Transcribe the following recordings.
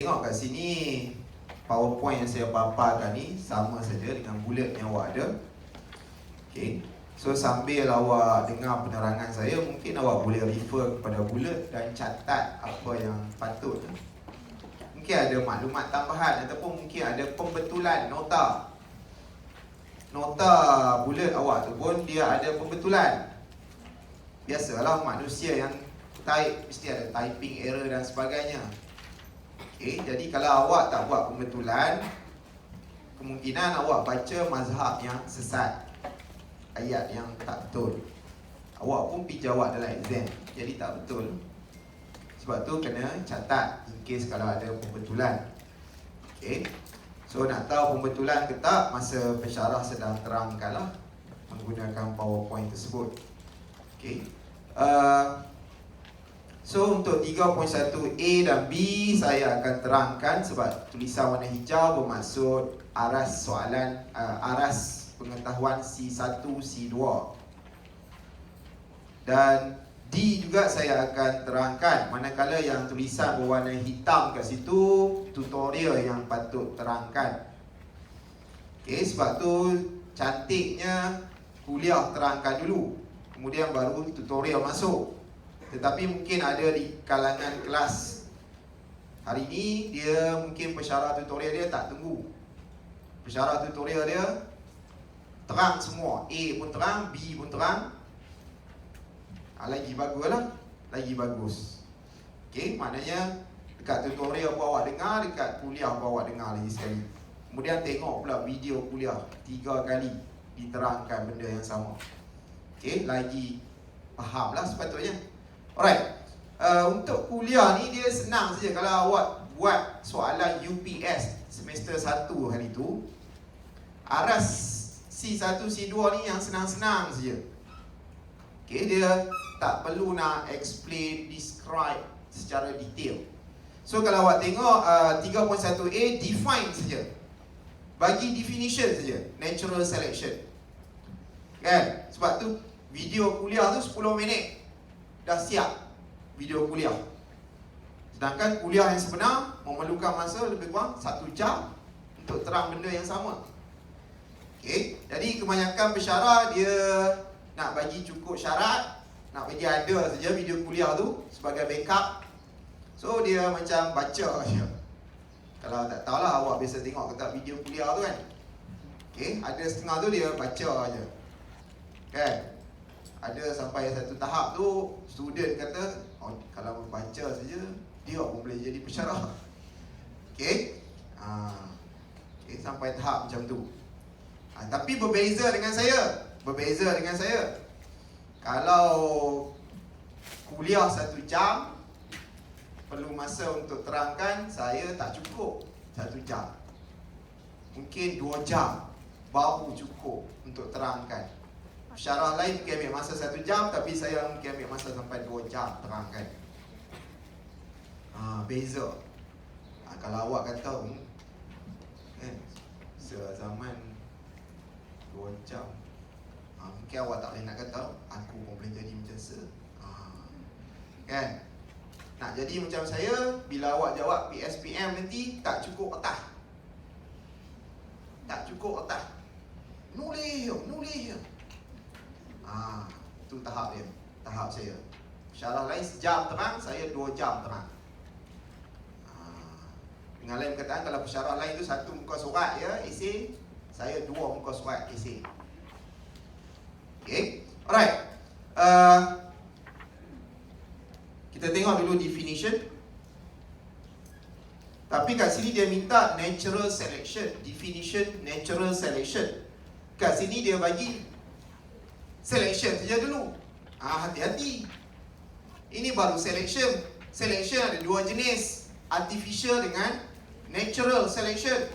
tengok kat sini PowerPoint yang saya paparkan ni sama saja dengan bullet yang awak ada. Okay. So sambil awak dengar penerangan saya, mungkin awak boleh refer kepada bullet dan catat apa yang patut. Mungkin ada maklumat tambahan ataupun mungkin ada pembetulan nota. Nota bullet awak tu pun dia ada pembetulan. Biasalah manusia yang type mesti ada typing error dan sebagainya. Okay, jadi kalau awak tak buat pembetulan, kemungkinan awak baca mazhab yang sesat, ayat yang tak betul. Awak pun pergi jawab dalam exam, jadi tak betul. Sebab tu kena catat in case kalau ada pembetulan. Okay. So nak tahu pembetulan ke tak, masa pensyarah sedang terangkanlah menggunakan PowerPoint tersebut. Okay. So untuk 3.1A dan B saya akan terangkan sebab tulisan warna hijau bermaksud aras soalan, aras pengetahuan C1, C2. Dan D juga saya akan terangkan, manakala yang tulisan berwarna hitam kat situ tutorial yang patut terangkan. Okay, sebab tu cantiknya kuliah terangkan dulu, kemudian baru tutorial masuk. Tetapi mungkin ada di kalangan kelas hari ni, dia mungkin pensyarah tutorial dia tak tunggu. Pensyarah tutorial dia terang semua, A pun terang, B pun terang. Lagi bagus lah, lagi bagus. Okay, maknanya dekat tutorial pun awak dengar, dekat kuliah pun awak dengar lagi sekali. Kemudian tengok pula video kuliah 3 kali diterangkan benda yang sama. Okay, lagi faham lah sepatutnya. Alright, untuk kuliah ni dia senang saja. Kalau awak buat soalan UPS semester 1 hari tu, aras C1, C2 ni yang senang-senang saja. Okay, dia tak perlu nak explain, describe secara detail. So kalau awak tengok 3.1A, define saja, bagi definition saja, natural selection. Kan? Sebab tu video kuliah tu 10 minit dah siap video kuliah. Sedangkan kuliah yang sebenar memerlukan masa lebih kurang 1 jam untuk terang benda yang sama. Okay, jadi kebanyakan pensyarah dia nak bagi cukup syarat, nak bagi ada saja video kuliah tu sebagai backup. So dia macam baca je. Kalau tak tahulah awak biasa tengok ke tak video kuliah tu kan. Okay, ada setengah tu dia baca je. Kan? Ada sampai satu tahap tu student kata, oh, kalau membaca saja dia pun boleh jadi pensyarah. Okay? Okay, sampai tahap macam tu. Tapi berbeza dengan saya. Berbeza dengan saya. Kalau kuliah 1 jam, perlu masa untuk terangkan, saya tak cukup 1 jam. Mungkin 2 jam baru cukup untuk terangkan. Pensyarah lain mungkin ambil masa 1 jam, tapi saya mungkin ambil masa sampai 2 jam terangkan. Beza. Kalau awak kata kan, sezaman 2 jam, mungkin awak tak boleh nak kata aku pun boleh jadi macam kan? Nak jadi macam saya, bila awak jawab PSPM nanti tak cukup otak. Tak cukup otak. Nulis je. Itu tahap dia, tahap saya. Pensyarah lain sejam terang, saya 2 jam terang. Dengan lain perkataan, kalau pensyarah lain tu 1 muka surat ya, esei, saya 2 muka surat esei. Okay, alright. Kita tengok dulu definition. Tapi kat sini dia minta natural selection. Definition natural selection. Kat sini dia bagi selection saja dulu. Hati-hati. Ini baru selection. Selection ada 2 jenis, artificial dengan natural selection.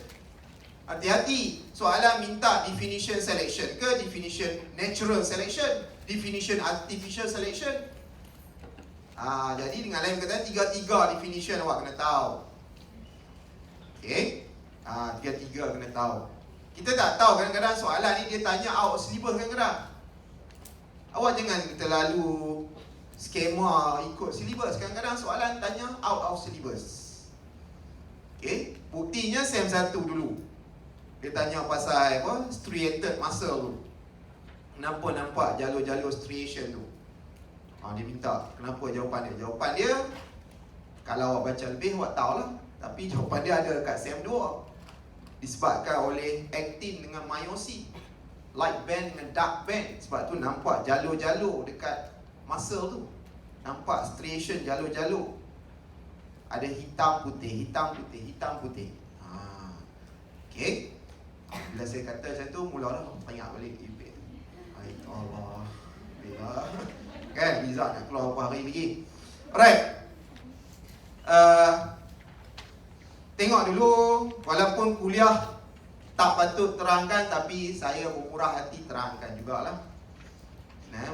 Hati-hati. Soalan minta definition selection ke definition natural selection, definition artificial selection. Jadi dengan lain kata, 3 definition awak kena tahu. Okay, 3 kena tahu. Kita tak tahu kadang-kadang soalan ni dia tanya out of syllabus kadang-kadang. Awak jangan terlalu skema ikut syllabus. Kadang-kadang soalan tanya out of syllabus. mestinya SEM 1 dulu. Dia tanya pasal apa? Striated muscle tu. Kenapa nampak jalur-jalur striation tu? Dia minta kenapa jawapan dia. Jawapan dia, kalau awak baca lebih awak tahulah. Tapi jawapan dia ada dekat SEM 2. Disebabkan oleh actin dengan myosin, light band dengan dark band. Sebab tu nampak jalur-jalur dekat muscle tu. Nampak striation jalur-jalur. Ada hitam putih, hitam putih, hitam putih. Okay. Bila saya kata macam tu, mula-mula teringat balik Ibn. Ay Allah, bila kan Izzat nak keluar berapa hari lagi. Alright. Tengok dulu, walaupun kuliah tak patut terangkan, tapi saya bermurah hati terangkan jugalah.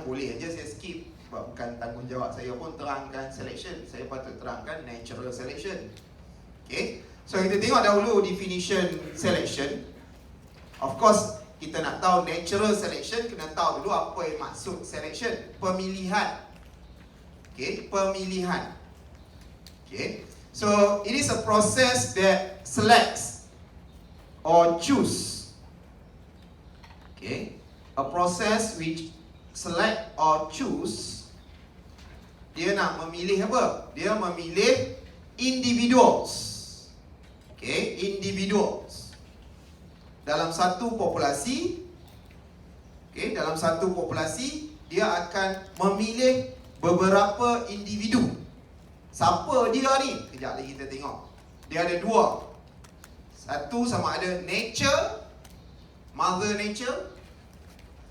Boleh aja saya skip, sebab bukan tanggungjawab saya pun terangkan selection. Saya patut terangkan natural selection. Okay. So kita tengok dahulu definition selection. Of course, kita nak tahu natural selection, kena tahu dulu apa yang maksud selection. Pemilihan. Okay, pemilihan. Okay. So it is a process that selects or choose. Okay. A process which select or choose. Dia nak memilih apa? Dia memilih individuals. Okay, individuals. Dalam satu populasi, okay, dalam satu populasi dia akan memilih beberapa individu. Siapa dia ni? Kejap lagi kita tengok. Dia ada dua. Satu sama ada nature, mother nature,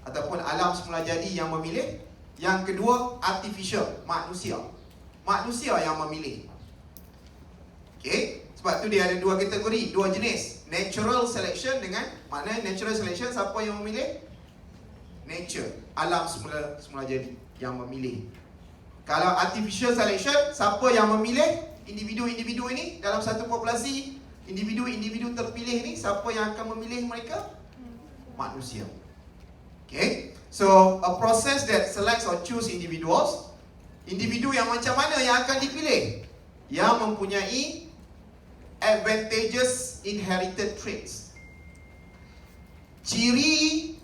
ataupun alam semula jadi yang memilih. Yang kedua artificial, manusia. Manusia yang memilih. Okay, sebab tu dia ada dua kategori, dua jenis. Natural selection dengan, maknanya natural selection siapa yang memilih? Nature, alam semula jadi yang memilih. Kalau artificial selection, siapa yang memilih? Individu-individu ini dalam satu populasi, individu-individu terpilih ni, siapa yang akan memilih mereka? Manusia. Okay, so a process that selects or choose individuals. Individu yang macam mana yang akan dipilih? Yang mempunyai advantageous inherited traits. Ciri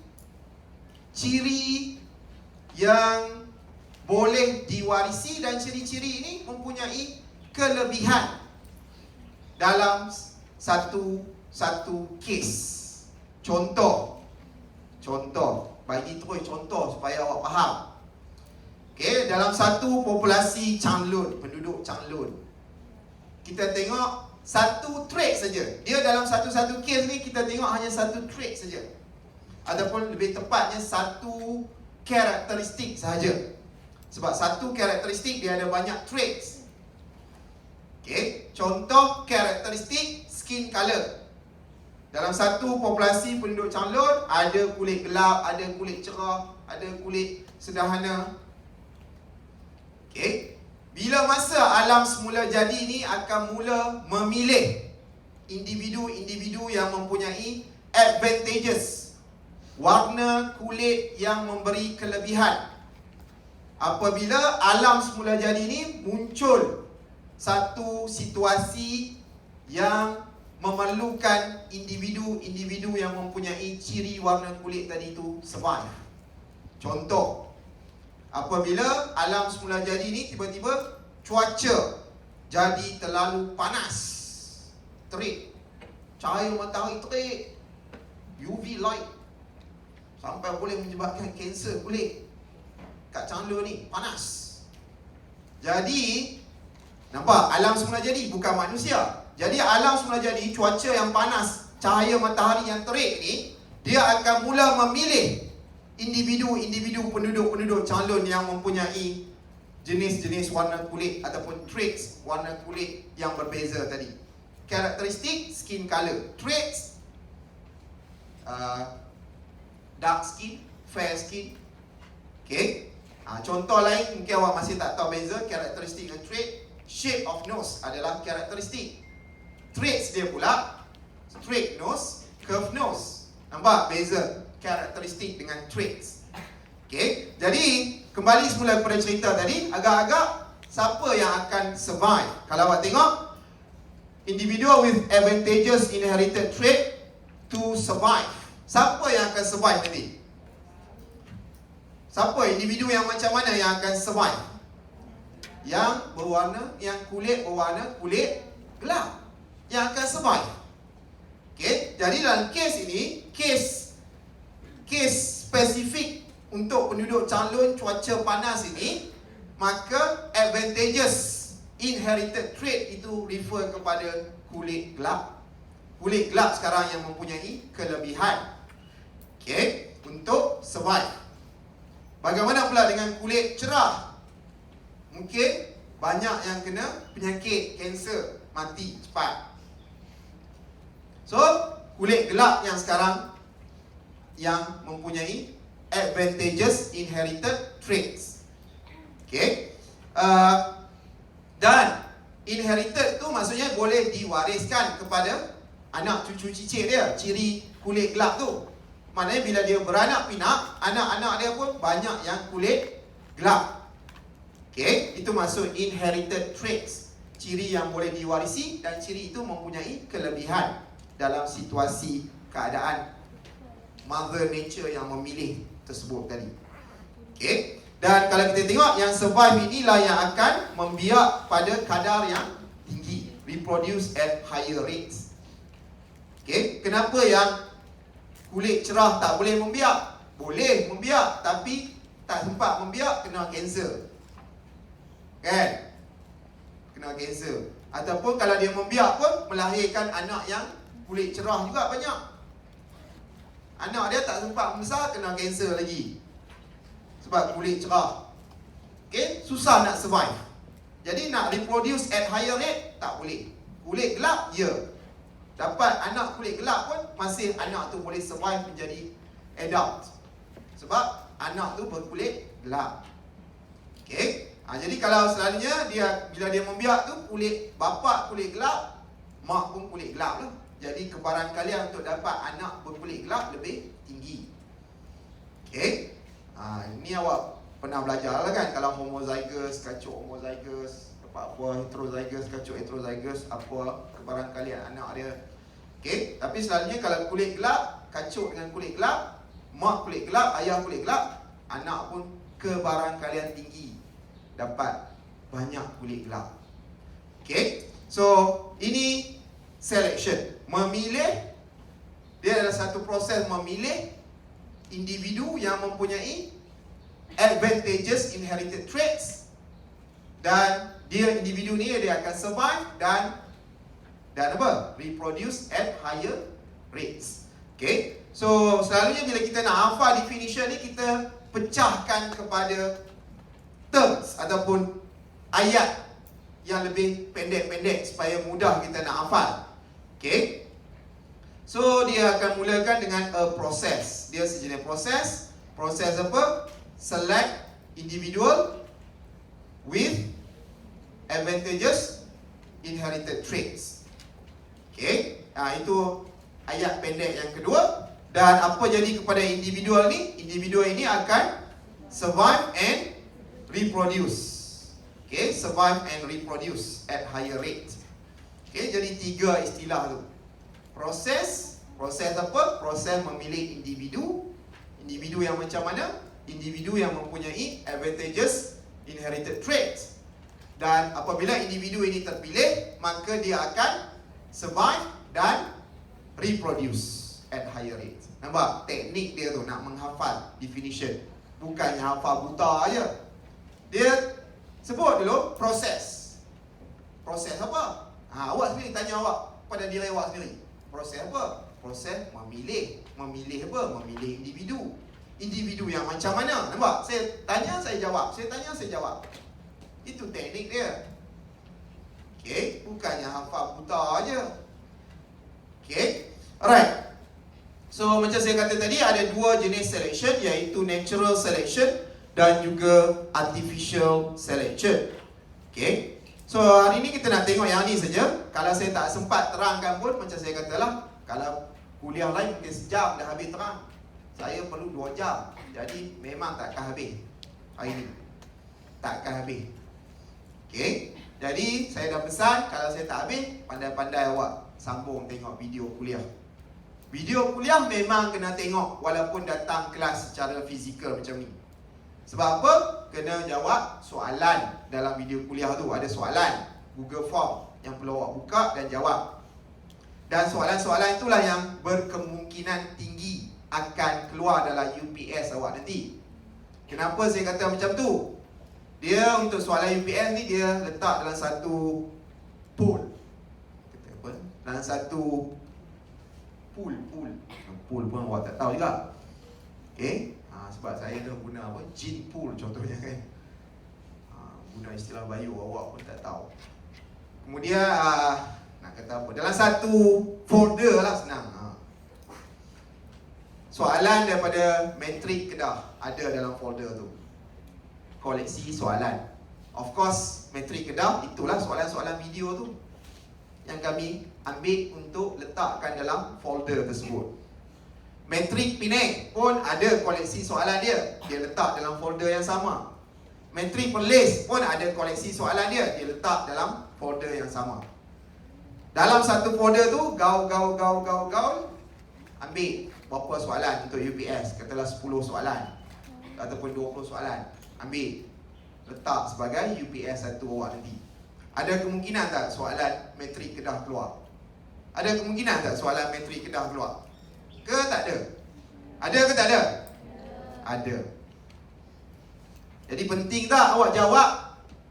yang boleh diwarisi, dan ciri-ciri ini mempunyai kelebihan dalam satu kes. Contoh, bagi terus contoh supaya awak faham. Okay, dalam satu populasi Changlun, penduduk Changlun, kita tengok satu trait saja. Dia dalam satu-satu kes ni kita tengok hanya satu trait saja. Ataupun lebih tepatnya satu karakteristik sahaja. Sebab satu karakteristik dia ada banyak traits. Okay, contoh karakteristik skin color. Dalam satu populasi penduduk Changlun ada kulit gelap, ada kulit cerah, ada kulit sederhana. Okay, bila masa alam semula jadi ni akan mula memilih individu-individu yang mempunyai advantages, warna kulit yang memberi kelebihan. Apabila alam semula jadi ni muncul satu situasi yang memerlukan individu-individu yang mempunyai ciri warna kulit tadi itu survive. Contoh, apabila alam semula jadi ni tiba-tiba cuaca jadi terlalu panas, terik, cahaya matahari terik, UV light, sampai boleh menyebabkan kanser kulit. Kat Changlun ni panas. Jadi nampak, alam semula jadi bukan manusia. Jadi alam semula jadi, cuaca yang panas, cahaya matahari yang terik ni, dia akan mula memilih individu-individu penduduk-penduduk Changlun yang mempunyai jenis-jenis warna kulit ataupun traits warna kulit yang berbeza tadi. Karakteristik skin color, traits dark skin, fair skin. Okay. Contoh lain mungkin awak masih tak tahu beza karakteristik dan trait. Shape of nose adalah karakteristik. Traits dia pula straight nose, curved nose. Nampak beza karakteristik dengan traits. Okay, jadi kembali semula kepada cerita tadi, agak-agak siapa yang akan survive? Kalau awak tengok, Individual with advantageous inherited trait to survive. Siapa yang akan survive nanti? Siapa individu yang macam mana yang akan survive? Yang kulit berwarna kulit gelap yang akan survive. Okey, jadi dalam kes ini, kes spesifik untuk penduduk calon cuaca panas ini, maka advantageous inherited trait itu refer kepada kulit gelap. Kulit gelap sekarang yang mempunyai kelebihan, okey, untuk survive. Bagaimana pula dengan kulit cerah? Mungkin banyak yang kena penyakit kanser, mati cepat. So, kulit gelap yang sekarang yang mempunyai advantageous inherited traits. Okay. Dan inherited tu maksudnya boleh diwariskan kepada anak cucu cicit dia, ciri kulit gelap tu. Maknanya bila dia beranak pinak, anak-anak dia pun banyak yang kulit gelap. Okay, itu maksud inherited traits, ciri yang boleh diwarisi dan ciri itu mempunyai kelebihan dalam situasi keadaan Mother Nature yang memilih tersebut tadi. Okay, dan kalau kita tengok yang survive inilah yang akan membiak pada kadar yang tinggi, reproduce at higher rates. Okay, kenapa yang kulit cerah tak boleh membiak? Boleh membiak, tapi tak sempat membiak, kena kanser. Kan? Kena kanser. Ataupun kalau dia membiak pun melahirkan anak yang kulit cerah juga banyak. Anak dia tak sempat membesar, kena kanser lagi sebab kulit cerah. Okay? Susah nak survive. Jadi nak reproduce at higher rate, tak boleh. Kulit gelap, ya. Dapat anak kulit gelap pun masih anak tu boleh survive menjadi adult, sebab anak tu berkulit gelap. Okay? Jadi kalau selalunya bila dia membiak tu, kulit bapa kulit gelap, mak pun kulit gelap lah. Jadi kebarangkalian untuk dapat anak berkulit gelap lebih tinggi. Okay? Ini awak pernah belajar lah kan, kalau homozygous, kacuk homozygous, apa heterozygous, kacuk heterozygous, apa kebarangkalian anak dia. Okay? Tapi selalunya kalau kulit gelap, kacuk dengan kulit gelap, mak kulit gelap, ayah kulit gelap, anak pun kebarangkalian tinggi dapat banyak kulit gelap. Okay, so ini selection, memilih. Dia adalah satu proses memilih individu yang mempunyai advantageous inherited traits, dan individu ni dia akan survive dan apa? Reproduce at higher rates. Okay, so selalunya bila kita nak hafal definition ni, kita pecahkan kepada terms ataupun ayat yang lebih pendek-pendek supaya mudah kita nak hafal. Okay, so dia akan mulakan dengan a process. Dia sejenis proses. Proses apa? Select individual with advantageous inherited traits. Okay, itu ayat pendek yang kedua. Dan apa jadi kepada individual ni? Individual ini akan survive and reproduce. Okay, survive and reproduce at higher rate. Okay, jadi tiga istilah tu. Proses apa? Proses memilih individu. Individu yang macam mana? Individu yang mempunyai advantageous inherited traits. Dan apabila individu ini terpilih, maka dia akan survive dan reproduce at higher rate. Nampak teknik dia tu nak menghafal definition. Bukannya hafal buta aja. Dia sebut dulu proses. Proses apa? Awak sendiri tanya awak pada diri awak sendiri. Proses apa? Proses memilih. Memilih apa? Memilih individu. Individu yang macam mana? Nampak? Saya tanya, saya jawab. Saya tanya, saya jawab. Itu teknik dia. Okay, bukannya hafal buta aja. Okay, alright. So macam saya kata tadi, ada dua jenis selection, iaitu natural selection dan juga artificial selection. Okay, so hari ni kita nak tengok yang ni saja. Kalau saya tak sempat terangkan pun, macam saya katalah, kalau kuliah lain mungkin sejam dah habis terang, saya perlu 2 jam. Jadi memang takkan habis hari ni, takkan habis. Okay, Jadi saya dah pesan, kalau saya tak habis, pandai-pandai awak sambung tengok video kuliah. Video kuliah memang kena tengok walaupun datang kelas secara fizikal macam ni. Sebab apa? Kena jawab soalan dalam video kuliah tu. Ada soalan Google Form yang perlu awak buka dan jawab. Dan soalan-soalan itulah yang berkemungkinan tinggi akan keluar dalam UPS awak nanti. Kenapa saya kata macam tu? Dia untuk soalan UPS ni dia letak dalam satu pool. Kata apa? Dalam satu pool pun awak tak tahu juga. Okey? Sebab saya dah guna apa? Gene pool contohnya kan. Guna istilah bio awak pun tak tahu. Kemudian nak kata apa? Dalam satu folder lah, senang. Soalan daripada Matrik Kedah ada dalam folder tu. Koleksi soalan. Of course, Matrik Kedah itulah soalan-soalan video tu yang kami ambil untuk letakkan dalam folder tersebut. Matrik Penang pun ada koleksi soalan dia. Dia letak dalam folder yang sama. Matrik Perlis pun ada koleksi soalan dia. Dia letak dalam folder yang sama. Dalam satu folder tu, gaul, ambil berapa soalan untuk UPS. Katalah 10 soalan ataupun 20 soalan. Ambil, letak sebagai UPS satu awak nanti. Ada kemungkinan tak soalan Matrik Kedah keluar? Ada kemungkinan tak soalan Matrik Kedah keluar? Ke tak ada? Ada ke tak ada? Ada. Jadi penting tak awak jawab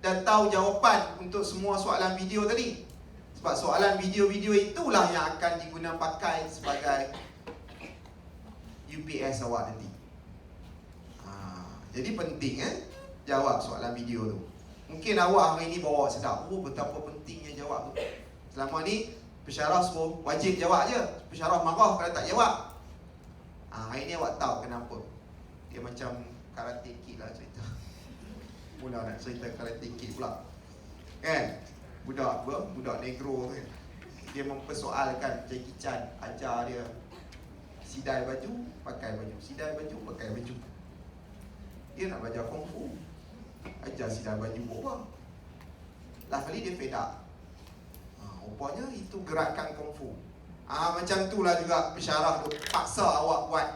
dan tahu jawapan untuk semua soalan video tadi? Sebab soalan video-video itulah yang akan digunakan pakai sebagai UPS awak nanti. Jadi penting jawab soalan video tu. Mungkin awak hari ni bawa sedap, betapa pentingnya jawab tu. Selama ni pensyarah suruh wajib jawab je. Pensyarah marah kalau tak jawab. Hari ni awak tahu kenapa. Dia macam Karate Kid lah cerita. Mula nak cerita Karate Kid pula. Kan? Budak negro kan. Dia mempersoalkan Jackie Chan ajar dia sidai baju, pakai baju. Sidai baju, pakai baju. Dia nak belajar kungfu, ajar sidai baju buat. Last kali dia fed up. Rupanya itu gerakan kungfu. Macam tu lah juga pensyarah tu paksa awak buat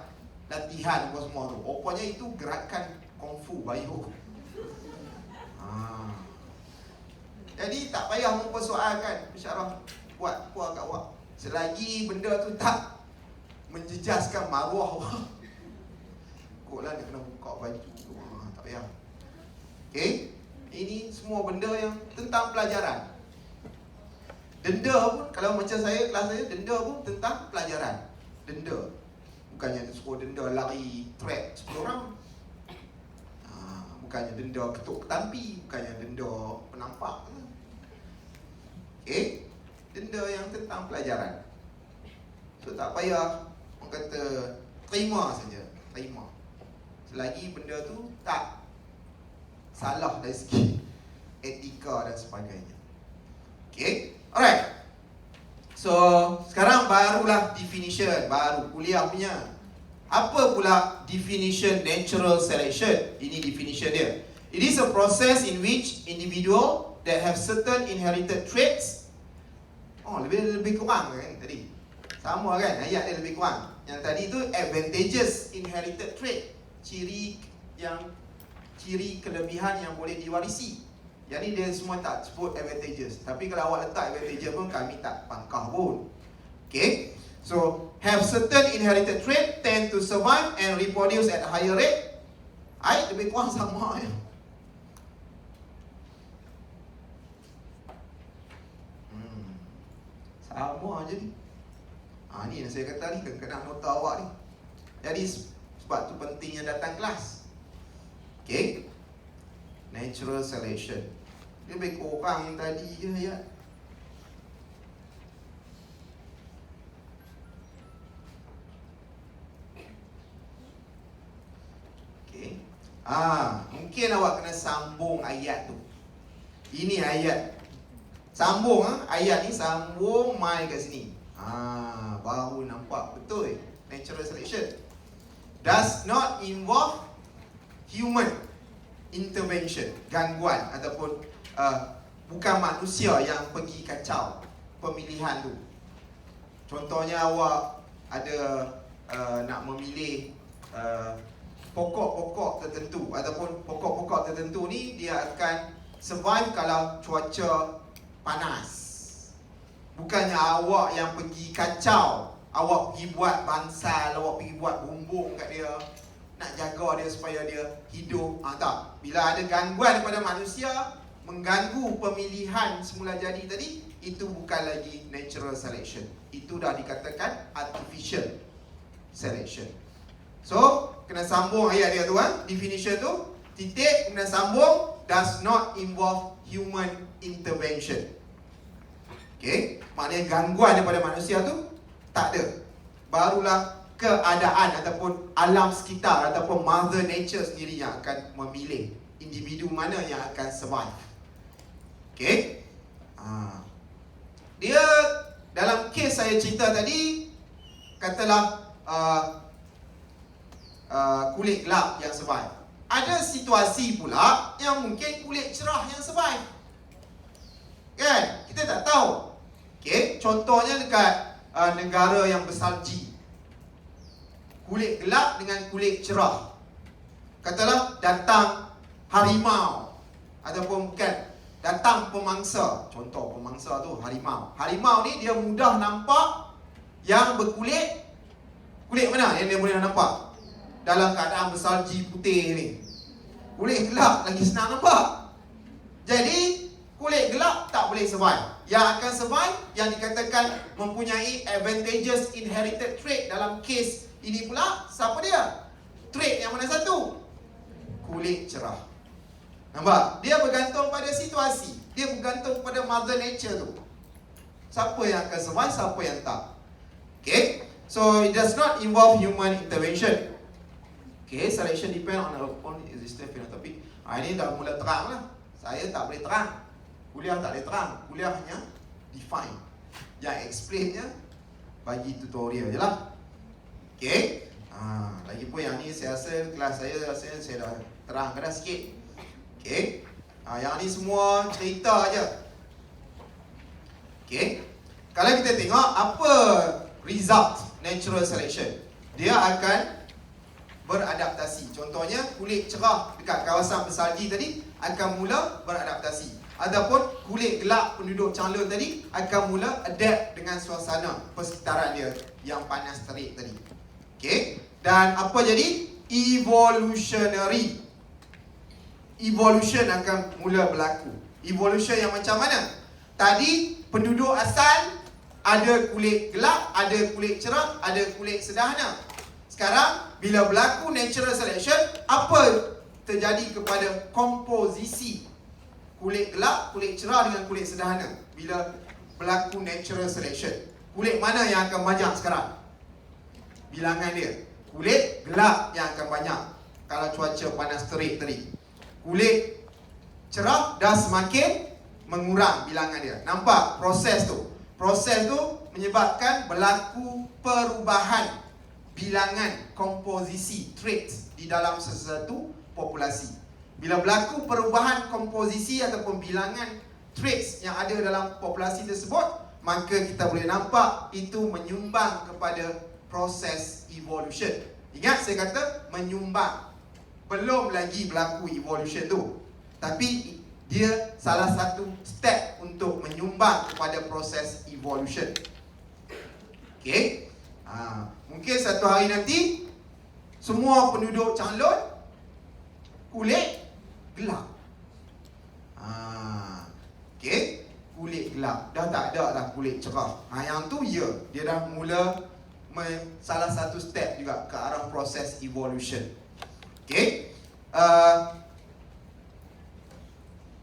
latihan apa semua tu. Rupanya itu gerakan kungfu bayu. Jadi tak payah mempersoalkan pensyarah buat apa kat awak. Selagi benda tu tak menjejaskan maruah awak. Koklah dia kena buka baju. Tak payah. Okey? Ini semua benda yang tentang pelajaran. Denda pun, kalau macam saya, kelas saya, denda pun tentang pelajaran. Denda. Bukannya suruh denda lari track 10 orang. Bukannya denda ketuk ketampi. Bukannya denda penampak. Okey? Denda yang tentang pelajaran. So tak payah orang kata terima saja. Terima. Selagi benda tu tak salah dari segi etika dan sebagainya. Okay, alright. So sekarang barulah definition, baru kuliah punya. Apa pula definition natural selection? Ini definition dia. It is a process in which individual that have certain inherited traits. Lebih kurang kan tadi. Sama kan ayat dia lebih kurang. Yang tadi tu advantageous inherited trait. Ciri kelebihan yang boleh diwarisi. Yang ni dia semua tak sebut advantageous. Tapi kalau awak letak advantageous pun kami tak pangkah pun. Okay. So have certain inherited trait, tend to survive and reproduce at a higher rate. Lebih kurang sama ya. Sama je ni. Ni yang saya kata ni kena nota awak ni. Jadi sebab tu pentingnya datang kelas. Okay. Natural selection. Dia lebih kurang yang tadi je ya. Okay. Mungkin awak kena sambung ayat tu. Ini ayat. Sambung ayat ni sambung mai kat sini. Baru nampak betul. Natural selection does not involve human intervention, gangguan ataupun bukan manusia yang pergi kacau pemilihan tu. Contohnya awak ada nak memilih pokok-pokok tertentu, ataupun pokok-pokok tertentu ni dia akan survive kalau cuaca panas. Bukannya awak yang pergi kacau, awak pergi buat bansal, awak pergi buat bumbung kat dia, nak jaga dia supaya dia hidup. Tak. Bila ada gangguan kepada manusia, mengganggu pemilihan semula jadi tadi, itu bukan lagi natural selection. Itu dah dikatakan artificial selection. So, kena sambung ayat dia tu kan, definition tu, titik, kena sambung, does not involve human intervention. Okay, maknanya gangguan daripada manusia tu tak ada. Barulah keadaan ataupun alam sekitar ataupun mother nature sendiri yang akan memilih individu mana yang akan survive. Okay, dia dalam kes saya cerita tadi, katalah kulit gelap yang survive. Ada situasi pula yang mungkin kulit cerah yang survive, kan? Kita tak tahu. Okay, contohnya dekat negara yang bersalji, kulit gelap dengan kulit cerah. Katalah datang harimau, ataupun bukan, datang pemangsa. Contoh pemangsa tu harimau. Harimau ni dia mudah nampak yang berkulit, kulit mana yang dia boleh nampak? Dalam keadaan bersalji putih ni, kulit gelap lagi senang nampak. Jadi kulit gelap tak boleh survive. Yang akan survive yang dikatakan mempunyai advantageous inherited trait dalam kes ini pula, siapa dia? Trait yang mana satu? Kulit cerah. Nampak? Dia bergantung pada situasi. Dia bergantung pada mother nature tu. Siapa yang akan survive, siapa yang tak. Okay, so it does not involve human intervention. Okay, selection depend on existing phenotypic. Ini dah mula terang lah. Saya tak boleh terang. Kuliah tak boleh terang. Kuliah hanya define. Yang explainnya bagi tutorial je lah. Okay, lagipun yang ni saya rasa kelas saya rasanya saya dah terangkan dah sikit. Okay, yang ni semua cerita aja. Okay, kalau kita tengok apa result natural selection, dia akan beradaptasi. Contohnya kulit cerah dekat kawasan bersalji tadi akan mula beradaptasi. Ataupun kulit gelap penduduk Changlun tadi akan mula adapt dengan suasana persekitaran dia yang panas terik tadi. Okay, dan apa jadi? Evolutionary. Evolution akan mula berlaku. Evolution yang macam mana? Tadi penduduk asal ada kulit gelap, ada kulit cerah, ada kulit sederhana. Sekarang bila berlaku natural selection, apa terjadi kepada komposisi kulit gelap, kulit cerah dengan kulit sederhana bila berlaku natural selection? Kulit mana yang akan banyak sekarang bilangan dia? Kulit gelap yang akan banyak kalau cuaca panas terik tadi. Kulit cerah dah semakin mengurang bilangan dia. Nampak proses tu? Proses tu menyebabkan berlaku perubahan bilangan komposisi traits di dalam sesuatu populasi. Bila berlaku perubahan komposisi ataupun bilangan traits yang ada dalam populasi tersebut, maka kita boleh nampak itu menyumbang kepada proses evolution. Ingat saya kata menyumbang. Belum lagi berlaku evolution tu, tapi dia salah satu step untuk menyumbang kepada proses evolution. Okay, mungkin satu hari nanti semua penduduk Changlun kulit gelap. Okay, kulit gelap. Dah tak ada dah kulit cerah. Yang tu ya, dia dah mula salah satu step juga ke arah proses evolution. Okay,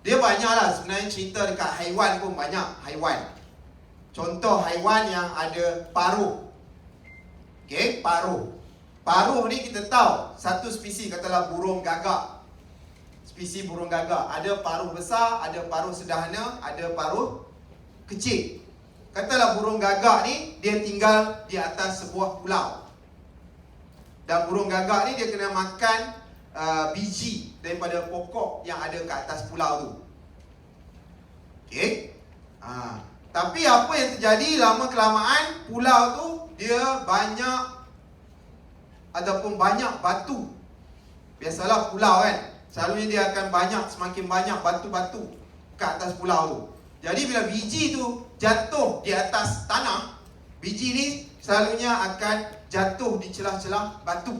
dia banyaklah sebenarnya cerita dekat haiwan pun banyak. Haiwan, contoh haiwan yang ada paruh. Okay, paruh. Paruh ni kita tahu satu spesies, katalah burung gagak. Spesies burung gagak ada paruh besar, ada paruh sederhana, ada paruh kecil. Katalah burung gagak ni dia tinggal di atas sebuah pulau. Dan burung gagak ni dia kena makan biji daripada pokok yang ada kat atas pulau tu. Okey. Tapi apa yang terjadi lama kelamaan, pulau tu dia banyak ataupun banyak batu. Biasalah pulau kan, selalunya dia akan banyak, semakin banyak batu-batu kat atas pulau tu. Jadi bila biji tu jatuh di atas tanah, biji ni selalunya akan jatuh di celah-celah batu.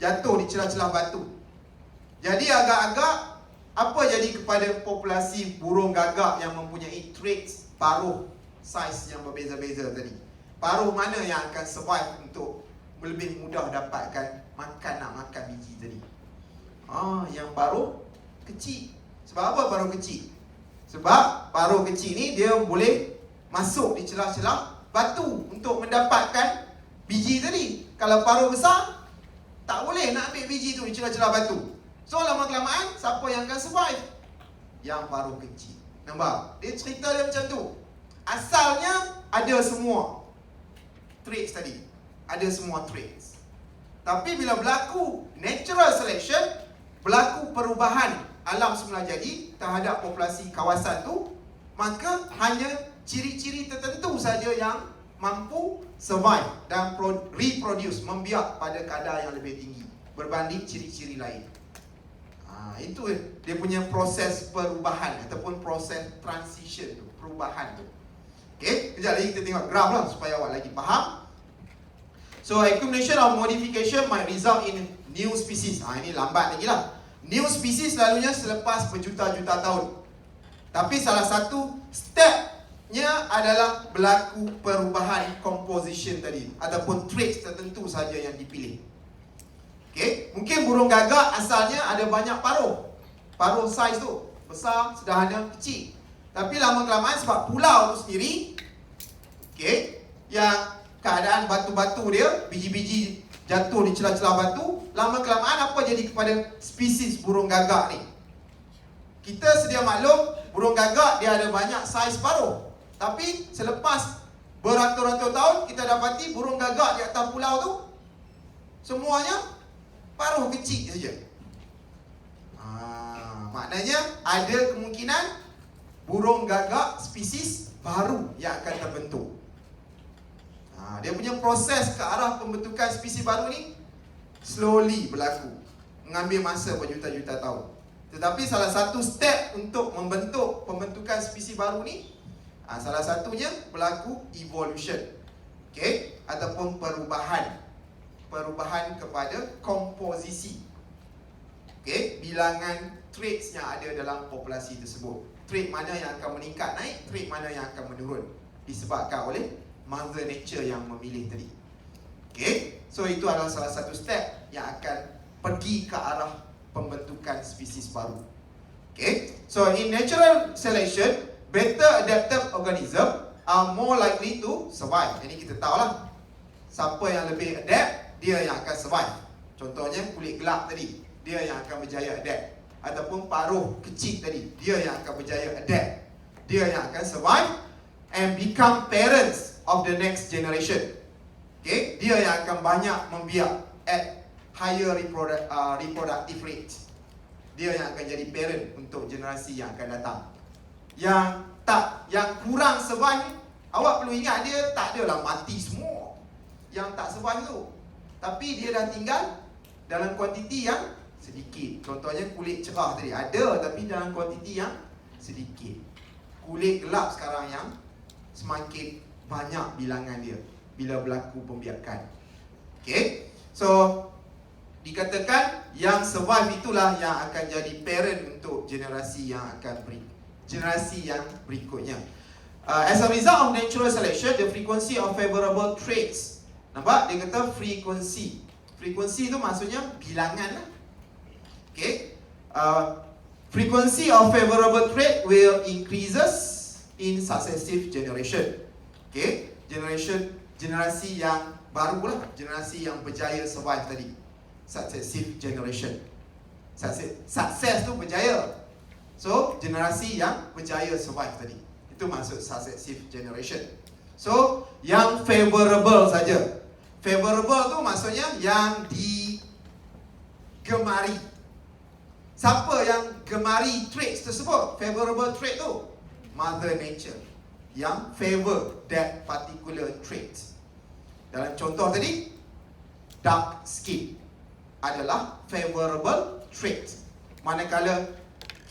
Jatuh di celah-celah batu. Jadi agak-agak apa jadi kepada populasi burung gagak yang mempunyai traits paruh saiz yang berbeza-beza tadi? Paruh mana yang akan survive untuk lebih mudah dapatkan nak makan biji tadi? Yang paruh kecil. Sebab apa paruh kecil? Sebab paruh kecil ni dia boleh masuk di celah-celah batu untuk mendapatkan biji tadi. Kalau paruh besar, tak boleh nak ambil biji tu di celah-celah batu. So lama-kelamaan, siapa yang akan survive? Yang paruh kecil. Nampak? Dia cerita dia macam tu. Asalnya ada semua traits tadi. Ada semua traits. Tapi bila berlaku natural selection, berlaku perubahan alam semula jadi terhadap populasi kawasan tu, maka hanya ciri-ciri tertentu saja yang mampu survive dan reproduce, membiak pada kadar yang lebih tinggi berbanding ciri-ciri lain. Itu dia punya proses perubahan ataupun proses transition tu, perubahan tu. Okey, kejap lagi kita tengok graf lah supaya awak lagi faham. So accumulation or modification might result in new species. Ini lambat lagi lah. New species selalunya selepas berjuta-juta tahun. Tapi salah satu stepnya adalah berlaku perubahan composition tadi, ataupun traits tertentu saja yang dipilih. Okay. Mungkin burung gagak asalnya ada banyak paruh. Paruh saiz tu besar, sederhana, kecil. Tapi lama-kelamaan sebab pulau tu sendiri, okay, yang keadaan batu-batu dia, biji-biji jatuh di celah-celah batu, lama-kelamaan apa jadi kepada spesies burung gagak ni? Kita sedia maklum, burung gagak dia ada banyak saiz paruh. Tapi selepas beratus-ratus tahun, kita dapati burung gagak di atas pulau tu semuanya paruh kecil saja. Maknanya ada kemungkinan burung gagak spesies baru yang akan terbentuk. Dia punya proses ke arah pembentukan spesies baru ni slowly berlaku, mengambil masa berjuta-juta tahun. Tetapi salah satu step untuk membentuk pembentukan spesies baru ni, salah satunya berlaku evolution. Okay? Ataupun perubahan kepada komposisi, okay, bilangan traits yang ada dalam populasi tersebut. Trait mana yang akan meningkat naik, trait mana yang akan menurun, disebabkan oleh Mother Nature yang memilih tadi. Okay, so itu adalah salah satu step yang akan pergi ke arah pembentukan spesies baru. Okay, so in natural selection, better adapted organism are more likely to survive. Ini kita tahulah, siapa yang lebih adapt, dia yang akan survive. Contohnya kulit gelap tadi, dia yang akan berjaya adapt. Ataupun paruh kecil tadi, dia yang akan berjaya adapt. Dia yang akan survive and become parents of the next generation. Okay, dia yang akan banyak membiak at higher reproductive rate. Dia yang akan jadi parent untuk generasi yang akan datang. Yang kurang survive, awak perlu ingat dia tak adalah mati semua yang tak survive tu. Tapi dia dah tinggal dalam kuantiti yang sedikit. Contohnya kulit cerah tadi ada, tapi dalam kuantiti yang sedikit. Kulit gelap sekarang yang semakin banyak bilangan dia bila berlaku pembiakan. Okay, so dikatakan yang survive itulah yang akan jadi parent untuk generasi yang akan generasi yang berikutnya. As a result of natural selection, the frequency of favorable traits. Nampak? Dia kata frekuensi. Frekuensi itu maksudnya bilangan lah. Okay, frequency of favorable trait will increases in successive generation. Okay, generasi yang baru lah, generasi yang berjaya survive tadi. Successive generation. Sukses tu berjaya. So, generasi yang berjaya survive tadi. Itu maksud successive generation. So, yang favorable saja. Favorable tu maksudnya yang digemari. Siapa yang gemari traits tersebut? Favorable trait tu Mother Nature yang favor that particular trait. Dalam contoh tadi, dark skin adalah favorable trait. Manakala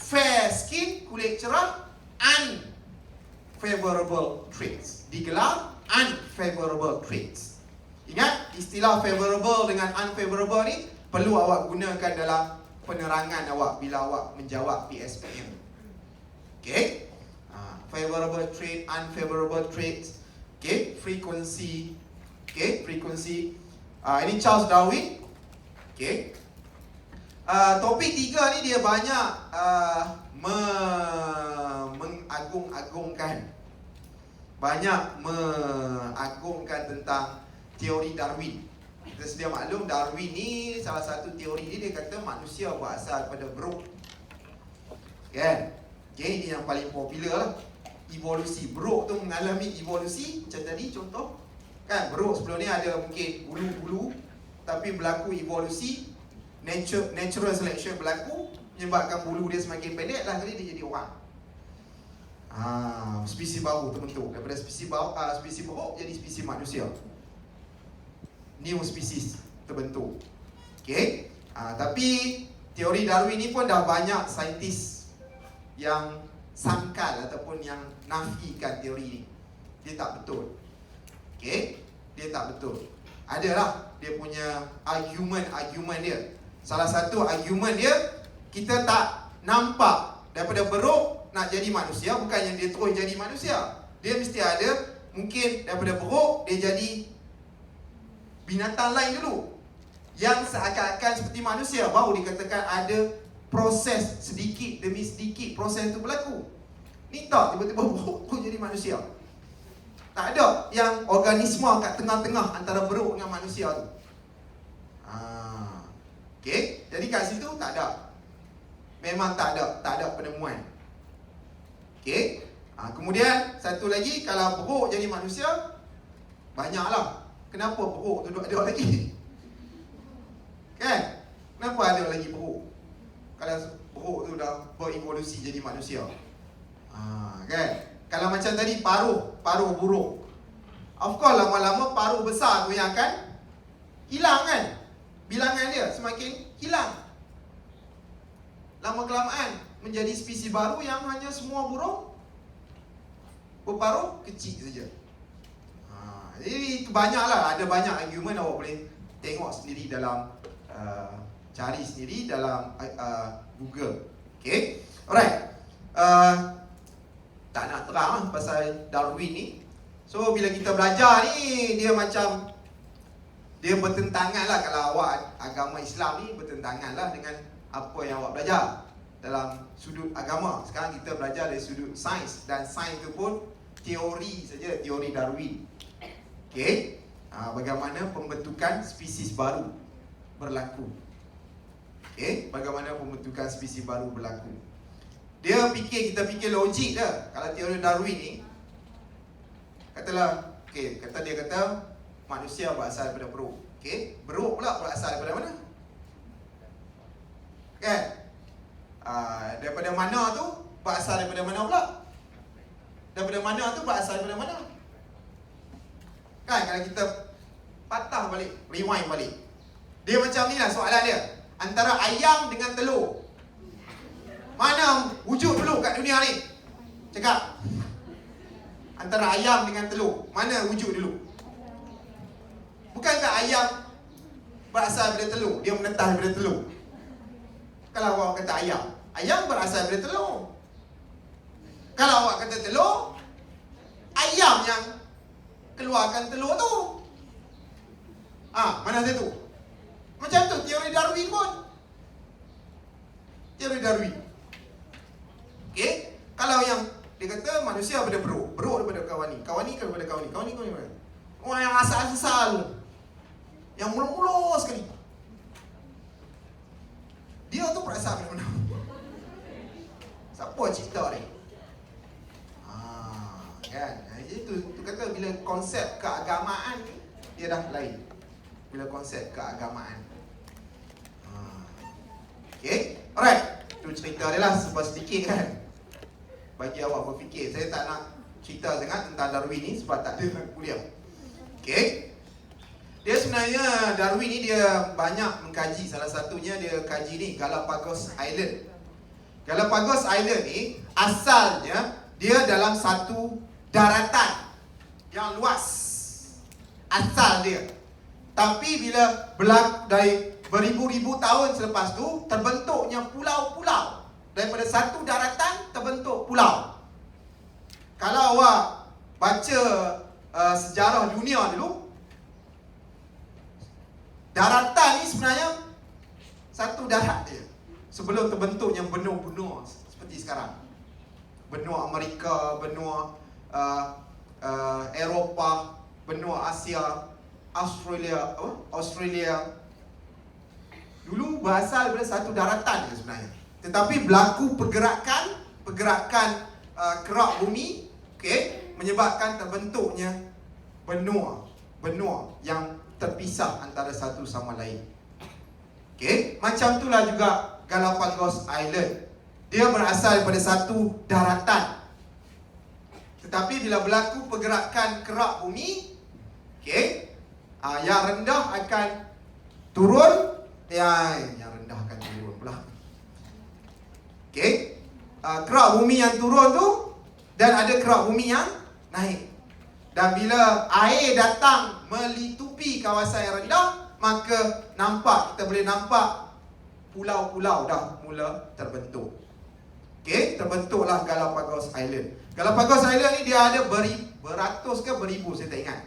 fair skin, kulit cerah, unfavorable traits. Digelar unfavorable traits. Ingat, istilah favorable dengan unfavorable ni perlu awak gunakan dalam penerangan awak bila awak menjawab PSPM. Okay? Favorable trait, unfavorable traits. Okay? Frequency. Okay? Frequency. Ini Charles Darwin. Okay? Topik 3 ni dia banyak mengagung-agungkan. Banyak mengagungkan tentang teori Darwin. Kita sedia maklum Darwin ni salah satu teori dia kata manusia berasal daripada buruk. Kan? Okay, ini yang paling popular lah. Evolusi. Buruk tu mengalami evolusi macam tadi contoh. Kan, buruk sebelum ni ada mungkin bulu-bulu, tapi berlaku evolusi, natural selection berlaku, menyebabkan bulu dia semakin pendek lah, jadi dia jadi orang. Spesies baru terbentuk. Daripada spesies buruk jadi spesies manusia. New species terbentuk. Okay? Tapi teori Darwin ni pun dah banyak saintis yang sangkal ataupun yang nafikan teori ni. Dia tak betul. Okay? Dia tak betul. Adalah dia punya argument dia. Salah satu argument dia, kita tak nampak daripada buruk nak jadi manusia, bukan yang dia terus jadi manusia. Dia mesti ada, mungkin daripada buruk dia jadi binatang lain dulu yang seakan-akan seperti manusia, baru dikatakan ada proses sedikit demi sedikit proses itu berlaku. Ni tak tiba-tiba buruk jadi manusia. Tak ada yang organisme kat tengah-tengah antara buruk dengan manusia tu. Okay, jadi kat situ tak ada. Memang tak ada penemuan. Okay. Kemudian satu lagi, kalau buruk jadi manusia, banyaklah. Kenapa buruk tu ada lagi? Kan? Kenapa ada lagi buruk? Kalau buruk tu dah berevolusi jadi manusia. Kan? Kalau macam tadi paruh buruk. Of course lama-lama paruh besar tu yang akan hilang kan? Bilangan dia semakin hilang. Lama-kelamaan menjadi spesies baru yang hanya semua burung berparuh kecil saja. Jadi itu banyaklah, ada banyak argument, awak boleh tengok sendiri dalam cari sendiri dalam Google. Okay, alright. Tak nak terang lah pasal Darwin ni. So bila kita belajar ni, dia macam dia bertentangan lah. Kalau awak agama Islam ni bertentangan lah dengan apa yang awak belajar dalam sudut agama. Sekarang kita belajar dari sudut sains, dan sains tu pun teori saja, teori Darwin. Okay, bagaimana pembentukan spesies baru berlaku. Okay, bagaimana pembentukan spesies baru berlaku. Kita fikir logik dah. Kalau teori Darwin ni, katalah, okay, dia kata manusia berasal daripada buruk. Okay, buruk pula berasal daripada mana? Kan? Daripada mana tu? Berasal daripada mana pula? Daripada mana tu berasal daripada mana? Kan, kalau kita patah balik, rewind balik, dia macam ni lah soalan dia. Antara ayam dengan telur, mana wujud dulu kat dunia ni? Cakap. Antara ayam dengan telur, mana wujud dulu? Bukankah ayam berasal daripada telur? Dia menetah daripada telur. Kalau awak kata ayam berasal daripada telur. Kalau awak kata telur, ayam yang keluarkan telur tu. Mana satu? Macam tu teori Darwin pun. Teori Darwin. Okay, kalau yang dia kata manusia daripada buruk daripada kawani daripada kawani. Orang yang asal-asal, yang mula-mula sekali, dia tu berasal dari mana? Siapa cipta ni? Kan? Itu kata bila konsep keagamaan ni, dia dah lain. Bila konsep keagamaan. Okay, alright. Tu cerita dia lah, sedikit kan, bagi awak berfikir. Saya tak nak cerita sangat tentang Darwin ni sebab tak ada kuliah. Okey. Dia sebenarnya, Darwin ni dia banyak mengkaji. Salah satunya dia kaji ni Galapagos Island. Galapagos Island ni asalnya dia dalam satu daratan yang luas. Asal dia. Tapi bila dari beribu-ribu tahun selepas tu, terbentuknya pulau-pulau. Daripada satu daratan terbentuk pulau. Kalau awak baca sejarah dunia dulu, daratan ni sebenarnya satu darat dia sebelum terbentuknya benua-benua seperti sekarang. Benua Amerika, benua Eropah, benua Asia, Australia. Dulu berasal daripada satu daratan dia sebenarnya. Tetapi berlaku pergerakan kerak bumi, okey, menyebabkan terbentuknya benua yang terpisah antara satu sama lain. Okey, macam itulah juga Galapagos Island. Dia berasal daripada satu daratan. Tetapi bila berlaku pergerakan kerak bumi, okey, yang rendah akan turun, yang rendah akan turun pula. Okey, kerak bumi yang turun tu, dan ada kerak bumi yang naik. Dan bila air datang melitupi kawasan yang rendah, maka kita boleh nampak pulau-pulau dah mula terbentuk. Okey, terbentuklah Galapagos Island. Galapagos Island ni dia ada beratus ke beribu, saya tak ingat.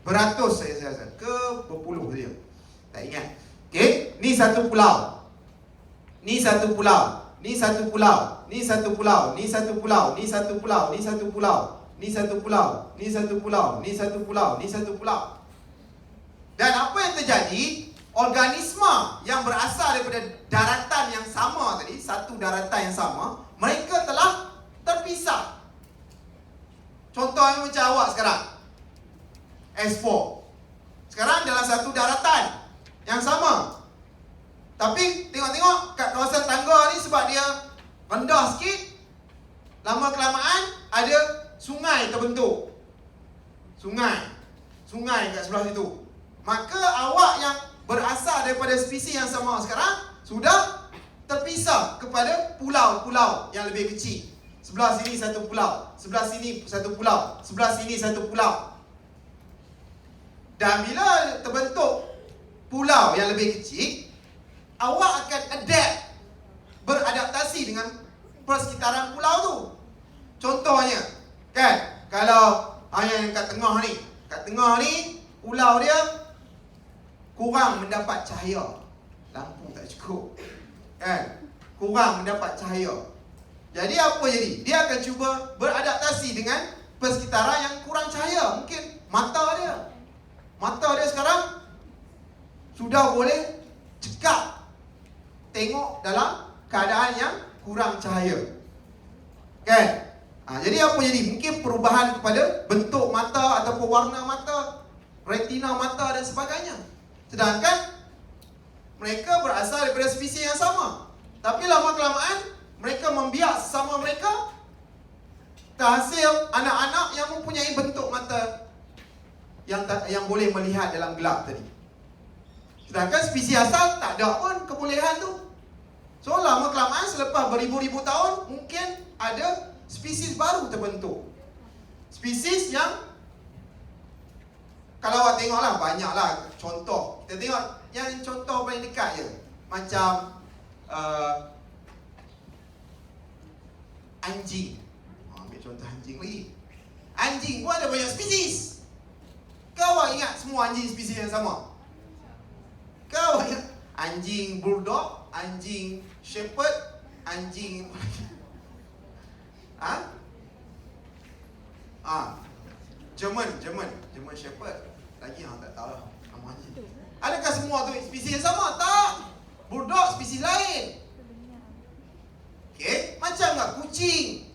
Beratus saya rasa, ke berpuluh dia, tak ingat. Okey, ni satu pulau. Ni satu pulau. Ni satu pulau. Ni satu pulau. Ni satu pulau. Ni satu pulau. Ni satu pulau. Ni satu pulau, ni satu pulau, ni satu pulau, ni satu pulau. Dan apa yang terjadi? Organisma yang berasal daripada daratan yang sama tadi, satu daratan yang sama, mereka telah terpisah. Contohnya macam awak sekarang, S4. Sekarang dalam satu daratan yang sama. Tapi tengok-tengok kat kawasan tangga ni, sebab dia rendah sikit, lama kelamaan ada sungai terbentuk. Sungai kat sebelah situ. Maka awak yang berasal daripada spesies yang sama sekarang sudah terpisah kepada pulau-pulau yang lebih kecil. Sebelah sini satu pulau, sebelah sini satu pulau, sebelah sini satu pulau. Dan bila terbentuk pulau yang lebih kecil, awak akan beradaptasi dengan persekitaran pulau tu. Contohnya, kan, kalau yang kat tengah ni, pulau dia kurang mendapat cahaya. Lampu tak cukup, kan, kurang mendapat cahaya. Jadi apa jadi? Dia akan cuba beradaptasi dengan persekitaran yang kurang cahaya. Mungkin mata dia sekarang sudah boleh cekap tengok dalam keadaan yang kurang cahaya, kan? Jadi apa jadi? Mungkin perubahan kepada bentuk mata ataupun warna mata, retina mata dan sebagainya. Sedangkan mereka berasal daripada spesies yang sama. Tapi lama kelamaan mereka membiak sesama mereka, terhasil anak-anak yang mempunyai bentuk mata yang boleh melihat dalam gelap tadi. Sedangkan spesies asal tak ada pun kebolehan tu. So lama kelamaan selepas beribu-ribu tahun, mungkin ada spesies baru terbentuk. Spesies yang, kalau awak tengoklah, banyaklah contoh. Kita tengok yang contoh paling dekat je, macam anjing. Ambil contoh anjing lagi. Anjing pun ada banyak spesies. Kau awak ingat semua anjing spesies yang sama? Kau awak ingat anjing bulldog, anjing shepherd, anjing German shepherd. Lagi yang tak tahu lah nama anjing. Adakah semua tu spesies yang sama? Tak. Bulldog spesies lain. Okey, macam tak kucing.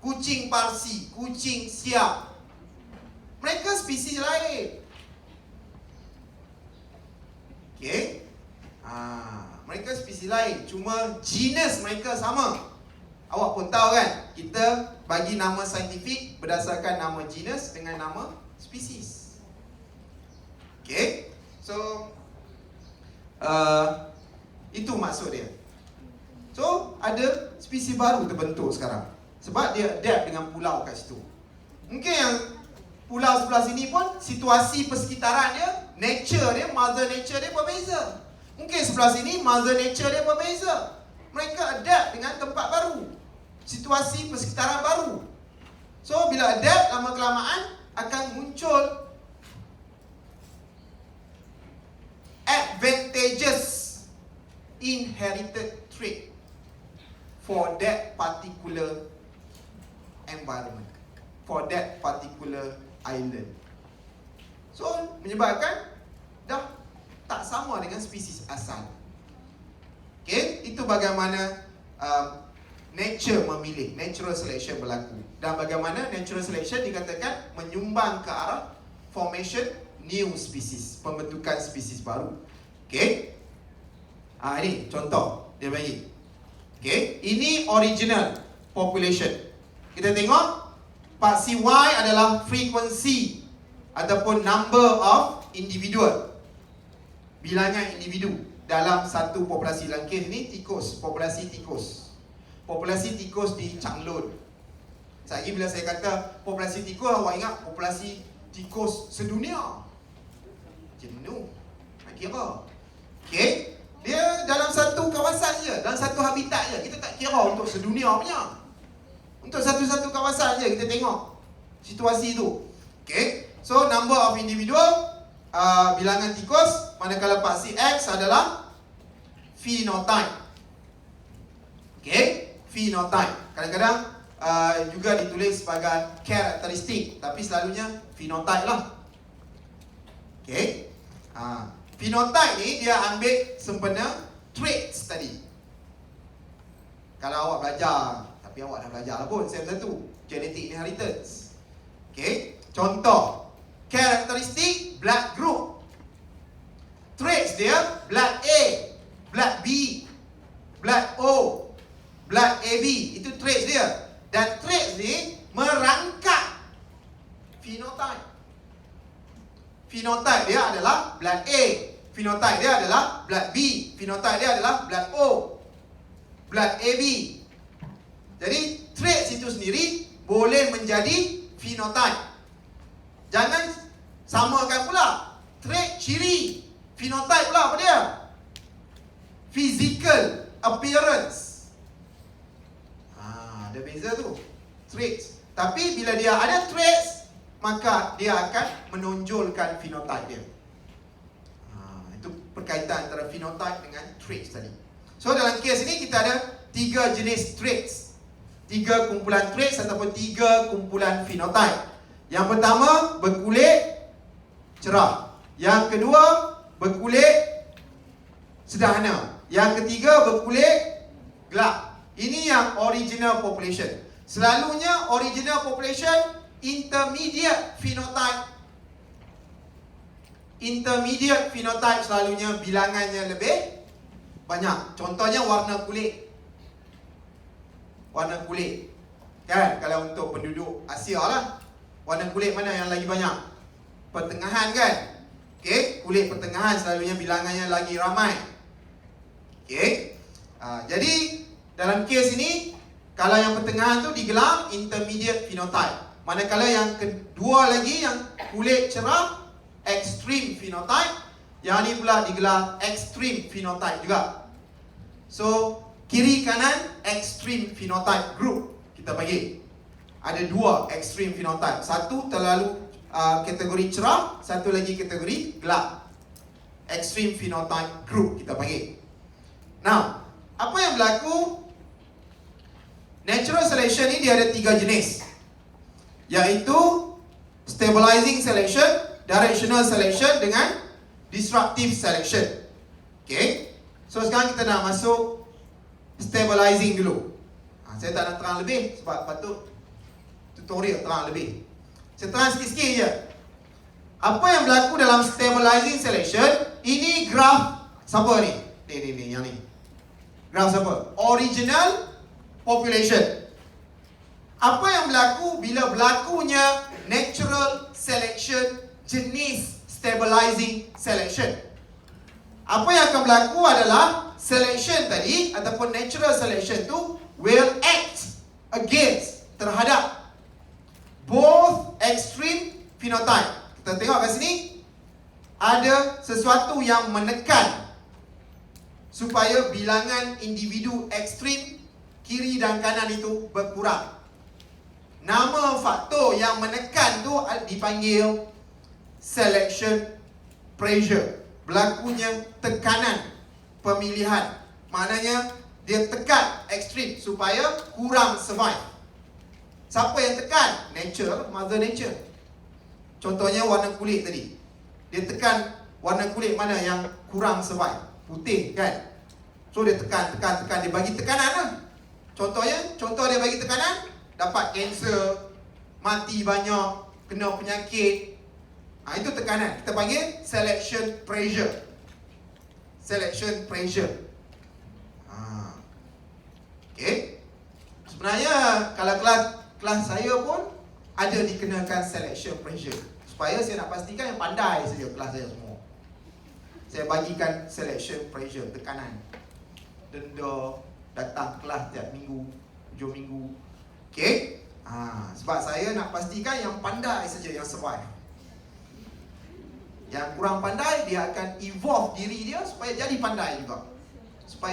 Kucing Parsi, kucing Siam. Mereka spesies lain. Okey. mereka spesies lain, cuma genus mereka sama. Awak pun tahu kan, kita bagi nama saintifik berdasarkan nama genus dengan nama spesies. Okay, so itu maksud dia. So ada spesies baru terbentuk sekarang sebab dia adapt dengan pulau kat situ. Mungkin yang pulau sebelah sini pun situasi persekitaran dia, nature dia, mother nature dia berbeza. Mungkin sebelah sini mother nature dia berbeza. Mereka adapt dengan tempat baru, situasi persekitaran baru. So bila adapt, lama kelamaan akan muncul advantageous inherited trait for that particular environment, for that particular island. So menyebabkan dah tak sama dengan spesies asal. Okay, itu bagaimana nature memilih, natural selection berlaku. Dan bagaimana natural selection dikatakan menyumbang ke arah formation new species, pembentukan spesies baru. Okay, ini contoh dia bagi. Okay, ini original population. Kita tengok part CY adalah frequency ataupun number of individual, bilangan individu dalam satu populasi. Dalam kes ni tikus, populasi tikus. Populasi tikus di Changlun. Lagi bila saya kata populasi tikus, awak ingat populasi tikus sedunia. Macam mana? Nak kira. Okay, dia dalam satu kawasan je, dalam satu habitat je. Kita tak kira untuk sedunia punya. Untuk satu-satu kawasan je kita tengok situasi tu. Okay, so number of individual, bilangan tikus, manakala paksi X adalah phenotype. Okay, phenotype. Kadang-kadang juga ditulis sebagai karakteristik, tapi selalunya phenotype lah. Okay, phenotype ni dia ambil sempena traits tadi. Kalau awak belajar, tapi awak dah belajar lah pun SEM 1, genetic inheritance. Okay, contoh karakteristik blood group. Traits dia blood A, blood B, blood O, blood AB. Itu traits dia. Dan traits ni merangkap phenotype. Phenotype dia adalah blood A, phenotype dia adalah blood B, phenotype dia adalah blood O, blood AB. Jadi traits itu sendiri boleh menjadi phenotype. Jangan samakan pula trait ciri. Phenotype pula apa dia? Physical appearance. Ada beza tu. Traits. Tapi bila dia ada traits, maka dia akan menonjolkan phenotype dia. Itu perkaitan antara phenotype dengan traits tadi. So dalam kes ini kita ada 3 jenis traits. 3 kumpulan traits ataupun 3 kumpulan phenotype. Yang pertama, berkulit cerah. Yang kedua, berkulit sederhana. Yang ketiga, berkulit gelap. Ini yang original population. Selalunya original population intermediate phenotype. Intermediate phenotype selalunya bilangannya lebih banyak. Contohnya warna kulit. Warna kulit, kan? Kalau untuk penduduk Asia lah, warna kulit mana yang lagi banyak? Pertengahan, kan? Okay, kulit pertengahan selalunya bilangannya lagi ramai. Okay, jadi dalam kes ini, kalau yang pertengahan tu digelar intermediate phenotype. Manakala yang kedua lagi, yang kulit cerah, extreme phenotype. Yang ni pula digelar extreme phenotype juga. So kiri kanan extreme phenotype group kita bagi. Ada 2 extreme phenotype. Satu terlalu kategori cerah, satu lagi kategori gelap. Extreme phenotype group kita bagi. Now, apa yang berlaku? Natural selection ni dia ada 3 jenis, iaitu stabilizing selection, directional selection dengan disruptive selection. Okay, so sekarang kita nak masuk stabilizing dulu. Saya tak nak terang lebih sebab patut tutorial terang lebih. Saya terang sikit-sikit je. Apa yang berlaku dalam stabilizing selection? Ini graf siapa ni? Ni yang ni. Graf siapa? Original population. Apa yang berlaku bila berlakunya natural selection jenis stabilizing selection? Apa yang akan berlaku adalah selection tadi ataupun natural selection tu will act against terhadap both extreme phenotype. Kita tengok kat sini ada sesuatu yang menekan supaya bilangan individu ekstrim kiri dan kanan itu berkurang. Nama faktor yang menekan tu dipanggil selection pressure. Berlakunya tekanan pemilihan. Maknanya dia tekan ekstrim supaya kurang survive. Siapa yang tekan? Nature, Mother Nature. Contohnya warna kulit tadi. Dia tekan warna kulit mana yang kurang survive. Putih kan? So dia tekan. Dia bagi tekanan lah. Contoh dia bagi tekanan, dapat kanser, mati banyak, kena penyakit. Itu tekanan. Kita panggil selection pressure. Selection pressure. Okay. Sebenarnya kalau kelas saya pun ada dikenakan selection pressure. Supaya saya nak pastikan yang pandai saja kelas saya semua. Saya bagikan selection pressure, tekanan. Denda, datang kelas tiap minggu, 7 minggu. Okay. Sebab saya nak pastikan yang pandai saja yang survive. Yang kurang pandai, dia akan evolve diri dia supaya jadi pandai juga. Supaya